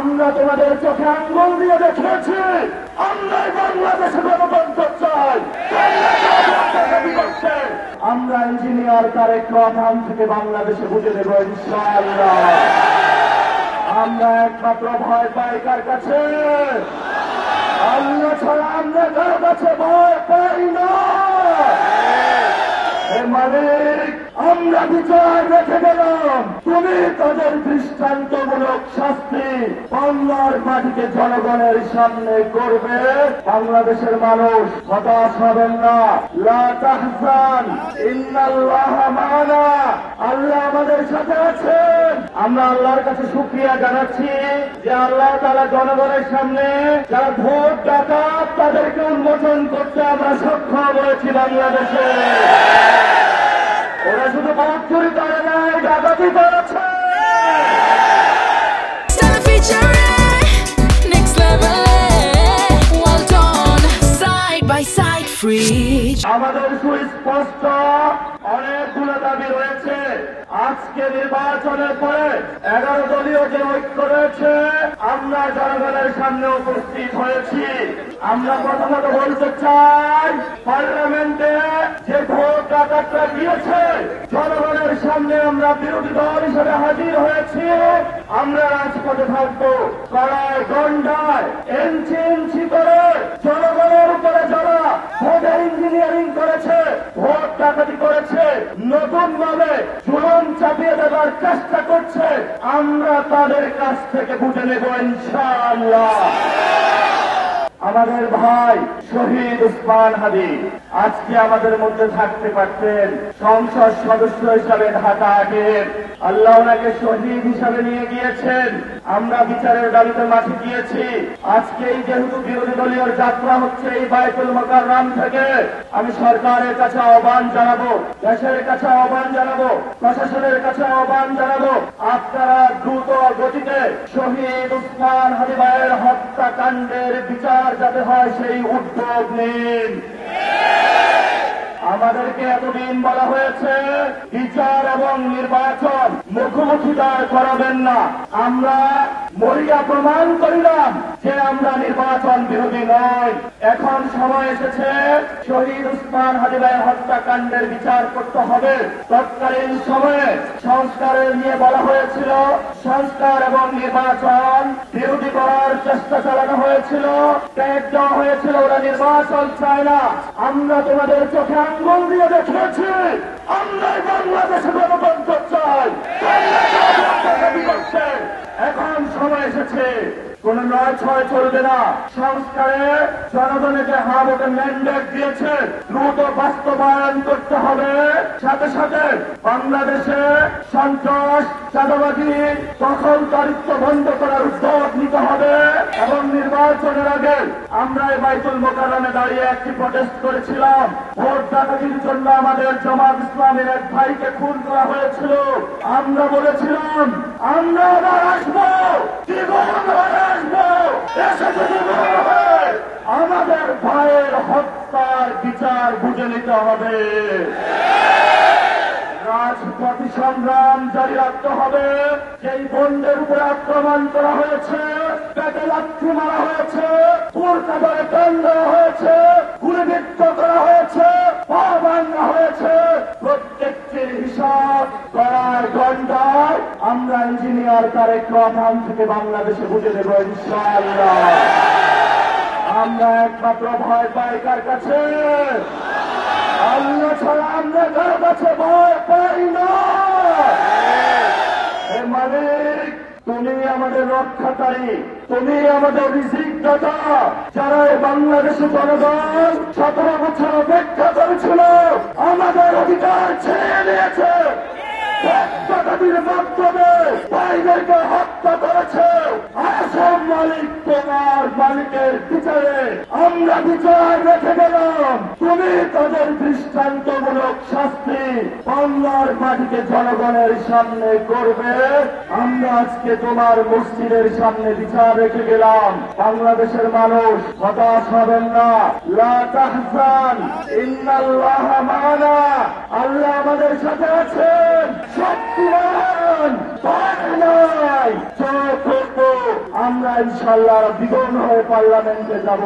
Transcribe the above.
আমরা তোমাদের চোখে আঙ্গুল দিয়ে দেখিয়েছি আমরা বাংলাদেশে গণতন্ত্র চাই। আমরা ইঞ্জিনিয়ার তারেক রহমান থেকে বাংলাদেশে বুঝে দেব ইনশাআল্লাহ। আমরা একমাত্র ভয় পাই কার কাছে? আল্লাহ ছাড়া আমরা কার কাছে ভয় পাই না। হে মালিক, আমরা বিচার রেখে গেলাম, তুমি তাদের দৃষ্টান্তমূলক শাস্তি বাংলার মাটিতে জনগণের সামনে করবে। বাংলাদেশের মানুষ হতাশ হবেন না। লা তাহজান ইন্নাল্লাহা মা'ানা, আল্লাহ আমাদের সাথে আছেন। আমরা আল্লাহর কাছে শুকরিয়া জানাচ্ছি যে আল্লাহ তাআলা জনগণের সামনে যারা ভোট ডাকাত তাদেরকে উন্মোচন করতে আমরা সক্ষম হয়েছি। বাংলাদেশে ওরা শুধু ভোট চুরি করে নাই, ডাকাতি করেছে। আমাদের সুস্পষ্ট অনেকগুলো দাবি রয়েছে। আজকে নির্বাচনের পরে 11 দলীয় যে ঐক্য রয়েছে, আমরা জনগণের সামনে উপস্থিত হয়েছি। আমরা প্রথমত বলতে চাই, পার্লামেন্টে যে ভোট ডাকাতরা দিয়েছে জনগণের সামনে আমরা বিরোধী দল হিসেবে হাজির হয়েছি। আমরা রাজপথে থাকবো, কড়ায় গন্ডায় ইঞ্চি ইঞ্চি করে জনগণের উপরে যারা ভোটের ইঞ্জিনিয়ারিং করেছে, ভোট ডাকাতি করেছে, নতুন ভাবে জুলুম চাপিয়ে দেওয়ার চেষ্টা করছে, আমরা তাদের কাছ থেকে বুঝে নেব ইনশাআল্লাহ। আমাদের ভাই শহীদ উসমান হাদি আজকে আমাদের মধ্যে থাকতে পারতেন, সংসদ সদস্য হিসাবে ঢাকা আগের আল্লাহ ওনাকে শহীদ হিসাবে নিয়ে গিয়েছেন। আমরা বিচারের দাবিতে মাঠে গিয়েছি। আজকে এই যেহেতু বিরোধী দলীয় যাত্রা হচ্ছে এই বাইতুল মুকাররম থেকে, আমি সরকারের কাছে আহ্বান জানাবো, দেশের কাছে আহ্বান জানাবো, প্রশাসনের কাছে আহ্বান জানাবো, আপনারা দ্রুত গতিতে শহীদ উসমান হাদি ভাইয়ের হত্যাকাণ্ডের বিচার যাতে হয় সেই উদ্যোগ নিন। আমাদেরকে এতদিন বলা হয়েছে বিচার এবং নির্বাচন মুখোমুখি দাঁড় করাবেন না। আমরা মরিয়া প্রমাণ করিলাম যে আমরা নির্বাচন বিরোধী নয়। এখন সময় এসেছে শহীদ উসমান হাদি ভাইয়ের হত্যাকাণ্ডের বিচার করতে হবে। তৎকালীন সময়ে সংস্কারের নিয়ে বলা হয়েছিল, সংস্কার এবং নির্বাচন বিরোধী করার চেষ্টা চালানো হয়েছিল, ট্যাগ দেওয়া হয়েছিল, ওরা নির্বাচন চায় না। আমরা তোমাদের চোখে আঙ্গুল দিয়ে দেখিয়েছি আমরা বাংলাদেশে গণতন্ত্র চাই। এখন সময় এসেছে, কোন 9-6 চলবে না। সংস্কারে জনগণকে হাতে ম্যান্ডেট দিয়েছে, দ্রুত বাস্তবায়ন করতে হবে। সাথে সাথে বাংলাদেশে সন্ত্রাস, চাঁদাবাজি, দখলদারিত্ব বন্ধ করার উদ্যোগ নিতে হবে। এবং নির্বাচনের আগে আমরা এই বাইতুল মুকাররমে দাঁড়িয়ে একটি প্রটেস্ট করেছিলাম। ভোট ডাকাতির জন্য আমাদের জামাত ইসলামের এক ভাইকে খুন করা হয়েছিল। আমরা বলেছিলাম আমরা আবার আসবো, আমাদের ভাইয়ের হত্যার বিচার বুঝে নিতে হবে। রাজপথ সংগ্রাম জারি রাখতে হবে। যেই বন্ডের উপরে আক্রমণ করা হয়েছে, পেটে লাথি মারা হয়েছে, পুরকা ধরে টান দেওয়া হয়েছে, গুলিবিদ্ধ করা হয়েছে, পা ভাঙা হয়েছে, প্রত্যেকটির হিসাব করার গন্ডায় আমরা ইঞ্জিনিয়ার তারেক রহমান থেকে বাংলাদেশে বুঝে দেব ইনশাআল্লাহ। আমরা একমাত্র ভয় পাই কার কাছে? আল্লাহ ছাড়া আমরা কার কাছে ভয় পাই না। হে মালিক, তুমি আমাদের রক্ষাকারী, তুমি আমাদের রিজিক দাতা। যারা বাংলাদেশে জনগণ 17 বছর অপেক্ষা করেছিল, আমাদের অধিকার ছেড়ে নিয়েছে, ডাকাতির মাধ্যমে ভাইদেরকে হত্যা করেছে, অসম্মান মালিক তোমার মালিকের বিচারে আমরা বিচার রেখে গেলাম, তুমি তাদের দৃষ্টান্তমূলক শাস্তি বাংলার মাটিকে জনগণের সামনে করবে। আমরা আজকে তোমার মসজিদের সামনে বিচার রেখে গেলাম। বাংলাদেশের মানুষ হতাশ হবেন না, লা তাহজান ইন্নাল্লাহা মা'ানা, আল্লাহ আমাদের সাথে আছেন, শক্তিমান নাই। আমরা ইনশাআল্লাহ দ্বিগুণ হয়ে পার্লামেন্টে যাব।